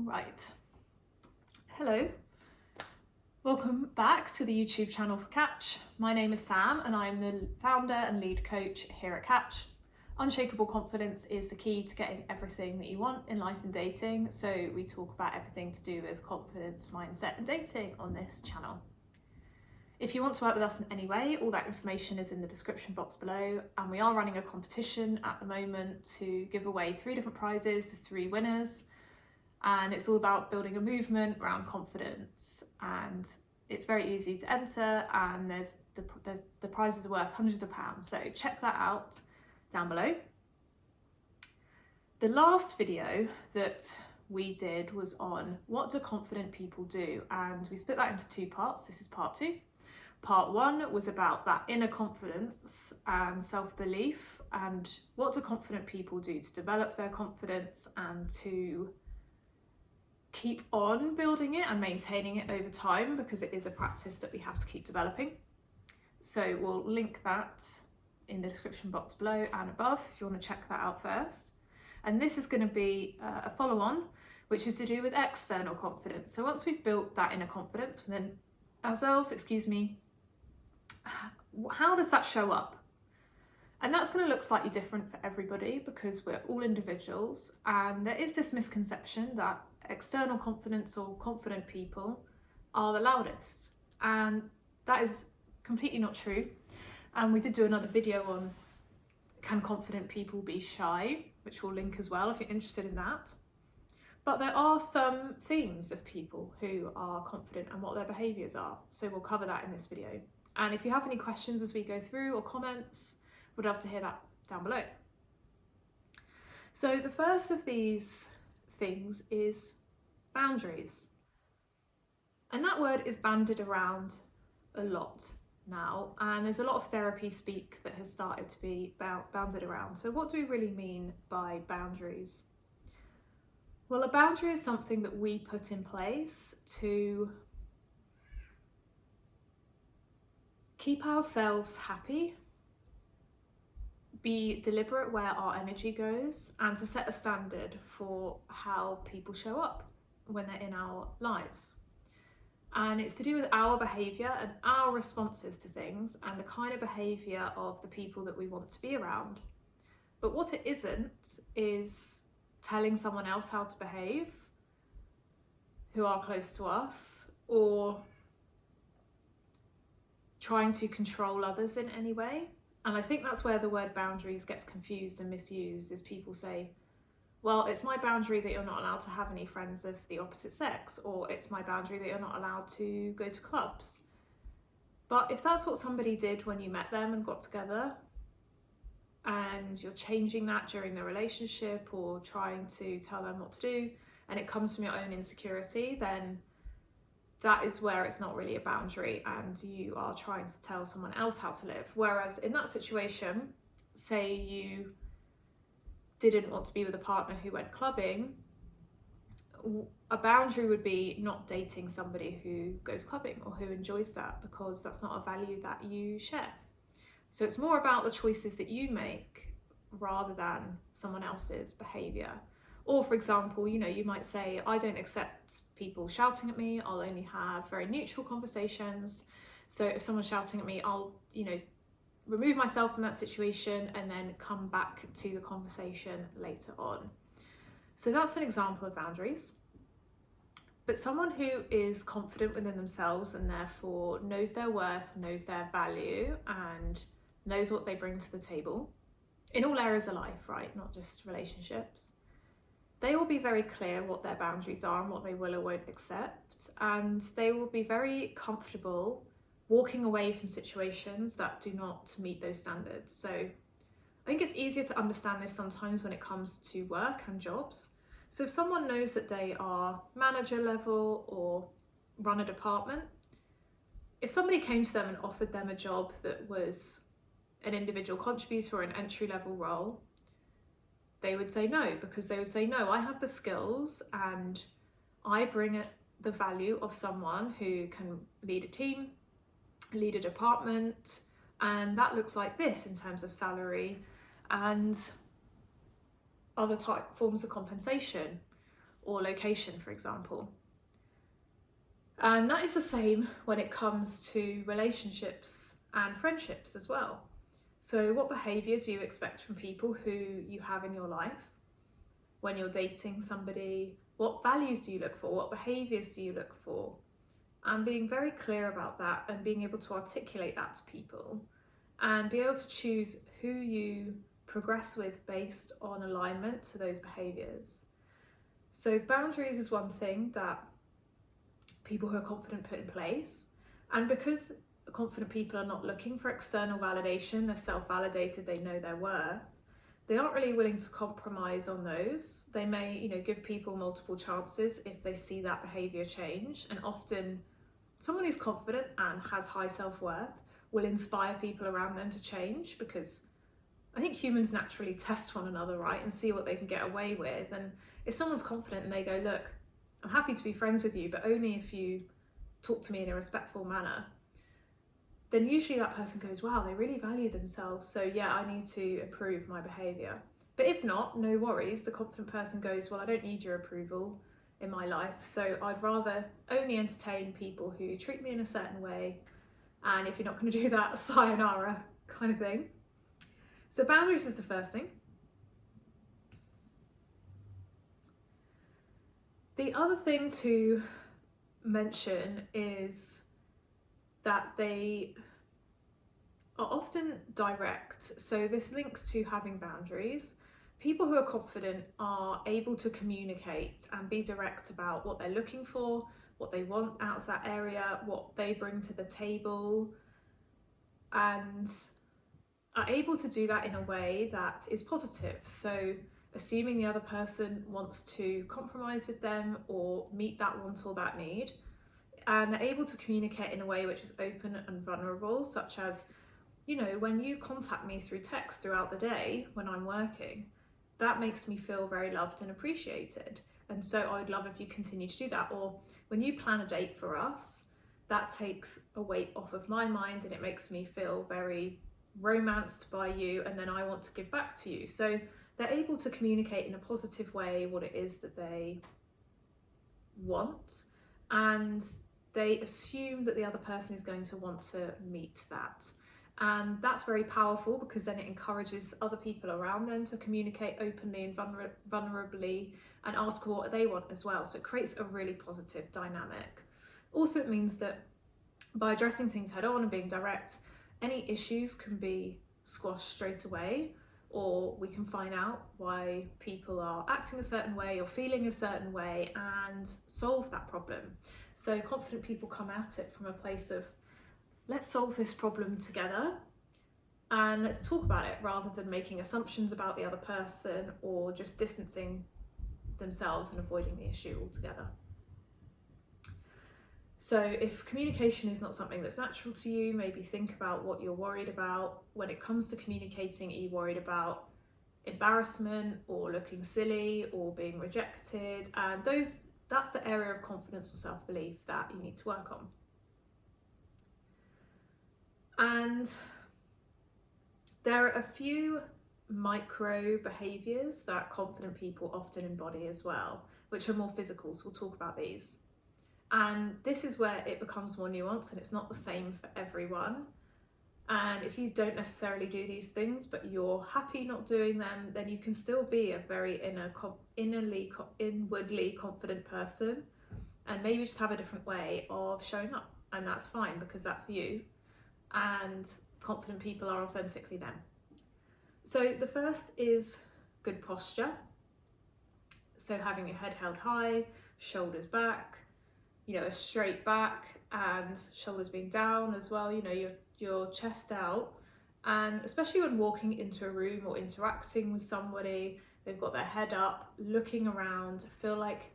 Right. Hello. Welcome back to the YouTube channel for Catch. My name is Sam and I'm the founder and lead coach here at Catch. Unshakable confidence is the key to getting everything that you want in life and dating. So we talk about everything to do with confidence, mindset and dating on this channel. If you want to work with us in any way, all that information is in the description box below, and we are running a competition at the moment to give away 3 different prizes. There's 3 winners. And it's all about building a movement around confidence, and it's very easy to enter, and the prizes are worth hundreds of pounds, so check that out down below. The last video that we did was on what do confident people do, and we split that into 2 parts. This is part 2. Part 1 was about that inner confidence and self-belief, and what do confident people do to develop their confidence and to keep on building it and maintaining it over time, because it is a practice that we have to keep developing. So we'll link that in the description box below and above if you want to check that out first. And this is going to be a follow-on, which is to do with external confidence. So once we've built that inner confidence within ourselves, how does that show up? And that's going to look slightly different for everybody because we're all individuals, and there is this misconception that external confidence or confident people are the loudest, and that is completely not true. And we did do another video on can confident people be shy, which we'll link as well if you're interested in that. But there are some themes of people who are confident and what their behaviours are, so we'll cover that in this video. And if you have any questions as we go through or comments, would love to hear that down below. So the first of these things is boundaries. And that word is bandied around a lot now, and there's a lot of therapy speak that has started to be bounded around. So what do we really mean by boundaries? Well, a boundary is something that we put in place to keep ourselves happy, be deliberate where our energy goes, and to set a standard for how people show up when they're in our lives. And it's to do with our behaviour and our responses to things and the kind of behaviour of the people that we want to be around. But what it isn't is telling someone else how to behave who are close to us, or trying to control others in any way. And I think that's where the word boundaries gets confused and misused, is people say, well, it's my boundary that you're not allowed to have any friends of the opposite sex, or it's my boundary that you're not allowed to go to clubs. But if that's what somebody did when you met them and got together, and you're changing that during the relationship or trying to tell them what to do, and it comes from your own insecurity, then that is where it's not really a boundary and you are trying to tell someone else how to live. Whereas in that situation, say you didn't want to be with a partner who went clubbing, a boundary would be not dating somebody who goes clubbing or who enjoys that, because that's not a value that you share. So it's more about the choices that you make rather than someone else's behaviour. Or for example, you might say, I don't accept people shouting at me, I'll only have very neutral conversations. So if someone's shouting at me, I'll, remove myself from that situation and then come back to the conversation later on. So that's an example of boundaries. But someone who is confident within themselves and therefore knows their worth, knows their value, and knows what they bring to the table in all areas of life, right? Not just relationships. They will be very clear what their boundaries are and what they will or won't accept, and they will be very comfortable walking away from situations that do not meet those standards. So I think it's easier to understand this sometimes when it comes to work and jobs. So if someone knows that they are manager level or run a department, if somebody came to them and offered them a job that was an individual contributor or an entry level role, they would say no, because they would say, no, I have the skills and I bring the value of someone who can lead a team, lead a department, and that looks like this in terms of salary and other forms of compensation. or location, for example. And that is the same when it comes to relationships and friendships as well. So what behaviour do you expect from people who you have in your life? When you're dating somebody, what values do you look for? What behaviours do you look for? And being very clear about that and being able to articulate that to people and be able to choose who you progress with based on alignment to those behaviours. So boundaries is one thing that people who are confident put in place. And because confident people are not looking for external validation, they're self-validated, they know their worth, they aren't really willing to compromise on those. They may, give people multiple chances if they see that behaviour change. And often someone who's confident and has high self-worth will inspire people around them to change, because I think humans naturally test one another, right, and see what they can get away with. And if someone's confident and they go, look, I'm happy to be friends with you, but only if you talk to me in a respectful manner, then usually that person goes, wow, they really value themselves, so yeah, I need to improve my behaviour. But if not, no worries, the confident person goes, well, I don't need your approval in my life, so I'd rather only entertain people who treat me in a certain way, and if you're not going to do that, sayonara, kind of thing. So boundaries is the first thing. The other thing to mention is that they are often direct. So this links to having boundaries. People who are confident are able to communicate and be direct about what they're looking for, what they want out of that area, what they bring to the table, and are able to do that in a way that is positive. So assuming the other person wants to compromise with them or meet that want or that need, and they're able to communicate in a way which is open and vulnerable, such as, when you contact me through text throughout the day when I'm working, that makes me feel very loved and appreciated, and so I'd love if you continue to do that. Or when you plan a date for us, that takes a weight off of my mind and it makes me feel very romanced by you, and then I want to give back to you. So they're able to communicate in a positive way what it is that they want, and they assume that the other person is going to want to meet that. And that's very powerful, because then it encourages other people around them to communicate openly and vulnerably and ask what they want as well. So it creates a really positive dynamic. Also, it means that by addressing things head on and being direct, any issues can be squashed straight away, or we can find out why people are acting a certain way or feeling a certain way and solve that problem. So confident people come at it from a place of, let's solve this problem together and let's talk about it, rather than making assumptions about the other person or just distancing themselves and avoiding the issue altogether. So if communication is not something that's natural to you, maybe think about what you're worried about. When it comes to communicating, are you worried about embarrassment or looking silly or being rejected? And that's the area of confidence or self-belief that you need to work on. And there are a few micro behaviours that confident people often embody as well, which are more physical, so we'll talk about these. And this is where it becomes more nuanced, and it's not the same for everyone. And if you don't necessarily do these things, but you're happy not doing them, then you can still be a very inwardly confident person, and maybe just have a different way of showing up. And that's fine, because that's you. And confident people are authentically them. So the first is good posture. So having your head held high, shoulders back, a straight back, and shoulders being down as well, your chest out. And especially when walking into a room or interacting with somebody, they've got their head up, looking around, feel like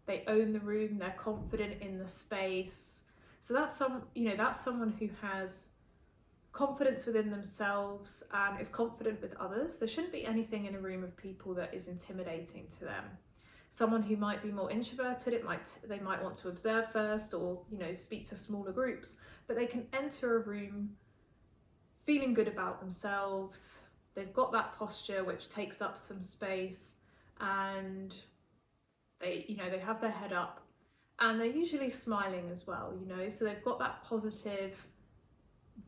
they own the room, they're confident in the space. So that's someone who has confidence within themselves and is confident with others. There shouldn't be anything in a room of people that is intimidating to them. Someone who might be more introverted, they might want to observe first, or speak to smaller groups, but they can enter a room feeling good about themselves. They've got that posture which takes up some space, and They have their head up, and they're usually smiling as well, so they've got that positive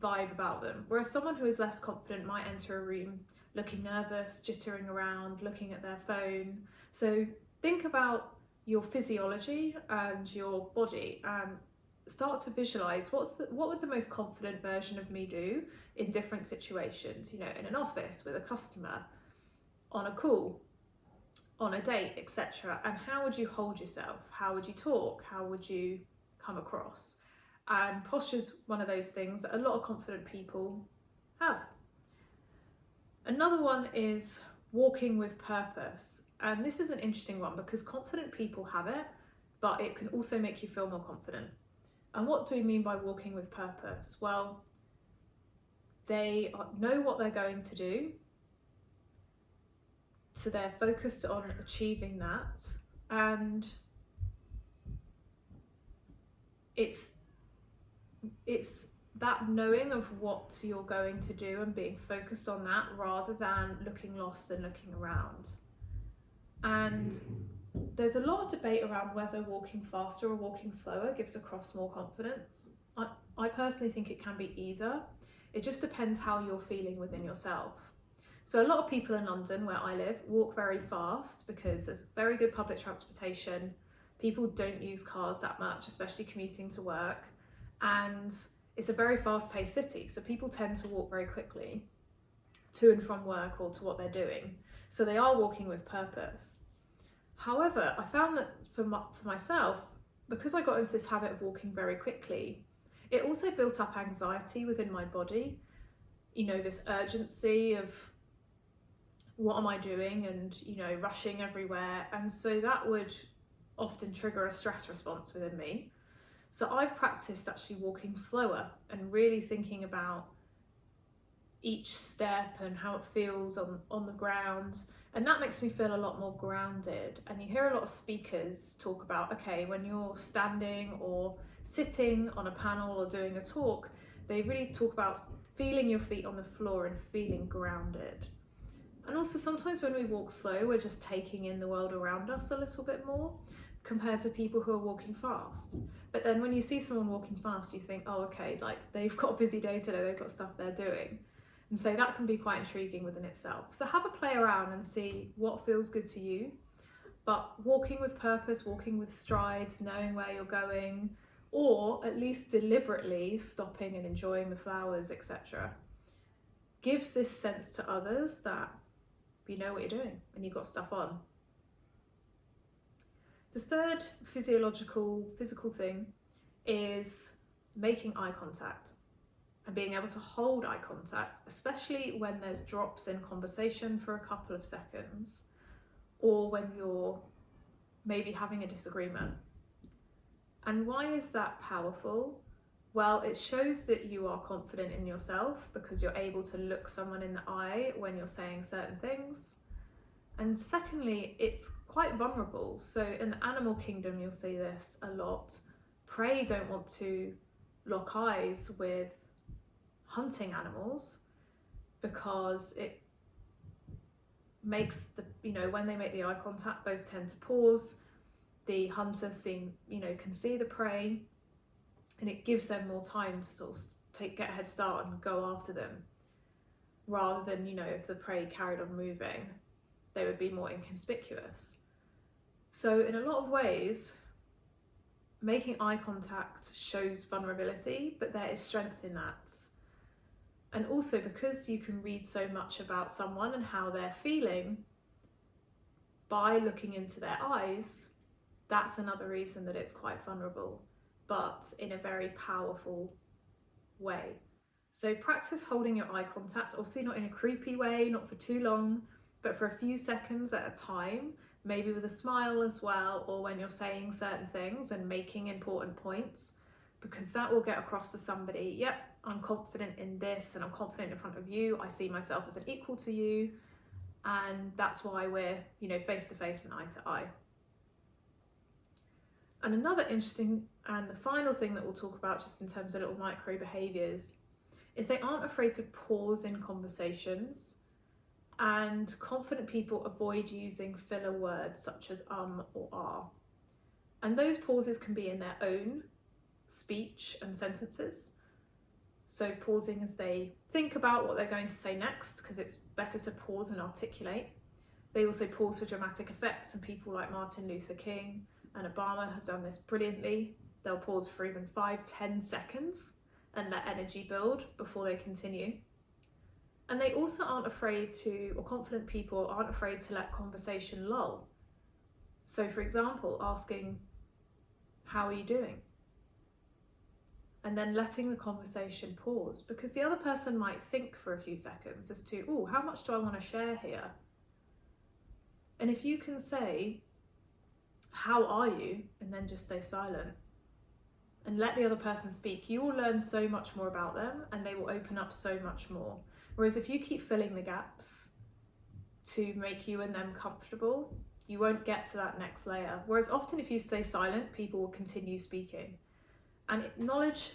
vibe about them. Whereas someone who is less confident might enter a room looking nervous, jittering around, looking at their phone. So think about your physiology and your body and start to visualize what would the most confident version of me do in different situations, in an office, with a customer, on a call, on a date, etc. And how would you hold yourself? How would you talk? How would you come across? And posture's one of those things that a lot of confident people have. Another one is walking with purpose. And this is an interesting one because confident people have it, but it can also make you feel more confident. And what do we mean by walking with purpose? Well, they know what they're going to do, so they're focused on achieving that, and it's that knowing of what you're going to do and being focused on that rather than looking lost and looking around. And there's a lot of debate around whether walking faster or walking slower gives across more confidence. I personally think it can be either. It just depends how you're feeling within yourself. So a lot of people in London, where I live, walk very fast because there's very good public transportation. People don't use cars that much, especially commuting to work. And it's a very fast-paced city, so people tend to walk very quickly to and from work or to what they're doing. So they are walking with purpose. However, I found that for myself, because I got into this habit of walking very quickly, it also built up anxiety within my body. This urgency of what am I doing, and rushing everywhere. And so that would often trigger a stress response within me. So I've practiced actually walking slower and really thinking about each step and how it feels on the ground. And that makes me feel a lot more grounded. And you hear a lot of speakers talk about, okay, when you're standing or sitting on a panel or doing a talk, they really talk about feeling your feet on the floor and feeling grounded. And also sometimes when we walk slow, we're just taking in the world around us a little bit more compared to people who are walking fast. But then when you see someone walking fast, you think, oh, okay, like they've got a busy day today, they've got stuff they're doing. And so that can be quite intriguing within itself. So have a play around and see what feels good to you. But walking with purpose, walking with strides, knowing where you're going, or at least deliberately stopping and enjoying the flowers, etc., gives this sense to others that you know what you're doing and you've got stuff on. The third physical thing is making eye contact and being able to hold eye contact, especially when there's drops in conversation for a couple of seconds, or when you're maybe having a disagreement. And why is that powerful? Well, it shows that you are confident in yourself because you're able to look someone in the eye when you're saying certain things. And secondly, it's quite vulnerable. So in the animal kingdom, you'll see this a lot. Prey don't want to lock eyes with hunting animals because it makes when they make the eye contact, both tend to pause. The hunter can see the prey, and it gives them more time to sort of get a head start and go after them, rather than if the prey carried on moving, they would be more inconspicuous. So in a lot of ways, making eye contact shows vulnerability, but there is strength in that. And also because you can read so much about someone and how they're feeling by looking into their eyes, that's another reason that it's quite vulnerable, but in a very powerful way. So practice holding your eye contact, obviously not in a creepy way, not for too long, but for a few seconds at a time, maybe with a smile as well, or when you're saying certain things and making important points, because that will get across to somebody, yep, I'm confident in this and I'm confident in front of you. I see myself as an equal to you. And that's why we're, face to face and eye to eye. And another interesting and the final thing that we'll talk about just in terms of little micro behaviours is they aren't afraid to pause in conversations And confident people avoid using filler words such as or are. And those pauses can be in their own speech and sentences. So pausing as they think about what they're going to say next, because it's better to pause and articulate. They also pause for dramatic effects, and people like Martin Luther King and Obama have done this brilliantly. They'll pause for even 5-10 seconds and let energy build before they continue. And they also aren't afraid to, or confident people aren't afraid to let conversation lull. So for example, asking, how are you doing? And then letting the conversation pause, because the other person might think for a few seconds as to, oh, how much do I want to share here? And if you can say, how are you? And then just stay silent and let the other person speak, you will learn so much more about them and they will open up so much more. Whereas if you keep filling the gaps to make you and them comfortable, you won't get to that next layer. Whereas often if you stay silent, people will continue speaking. And knowledge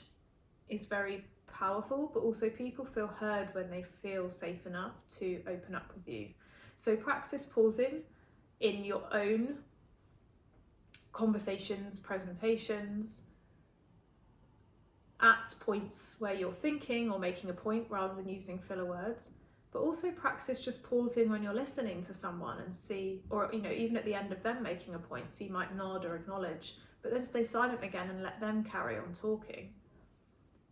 is very powerful, but also people feel heard when they feel safe enough to open up with you. So practice pausing in your own conversations, presentations, at points where you're thinking or making a point rather than using filler words. But also practice just pausing when you're listening to someone and see, or even at the end of them making a point, so you might nod or acknowledge, but then stay silent again and let them carry on talking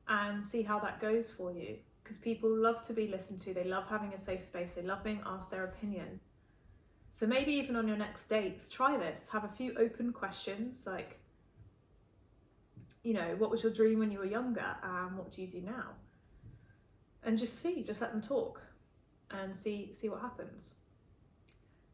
and see how that goes for you. Because people love to be listened to, they love having a safe space, they love being asked their opinion. So maybe even on your next dates, try this, have a few open questions like, what was your dream when you were younger and what do you do now? And just let them talk and see what happens.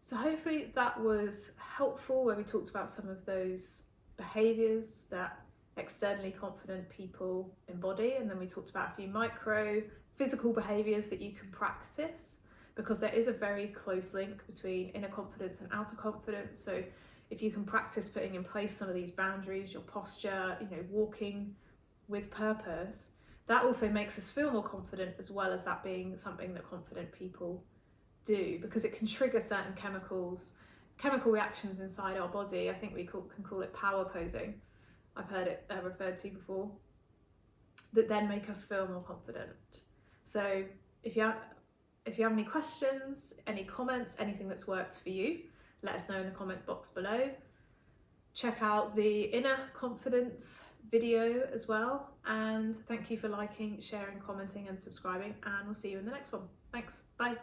So hopefully that was helpful, where we talked about some of those behaviours that externally confident people embody, and then we talked about a few micro physical behaviours that you can practice, because there is a very close link between inner confidence and outer confidence. So if you can practice putting in place some of these boundaries, your posture, walking with purpose, that also makes us feel more confident, as well as that being something that confident people do, because it can trigger certain chemical reactions inside our body. I think we can call it power posing. I've heard it referred to before, that then make us feel more confident. So if you have any questions, any comments, anything that's worked for you, let us know in the comment box below. Check out the inner confidence video as well. And thank you for liking, sharing, commenting and subscribing, and we'll see you in the next one. Thanks, bye.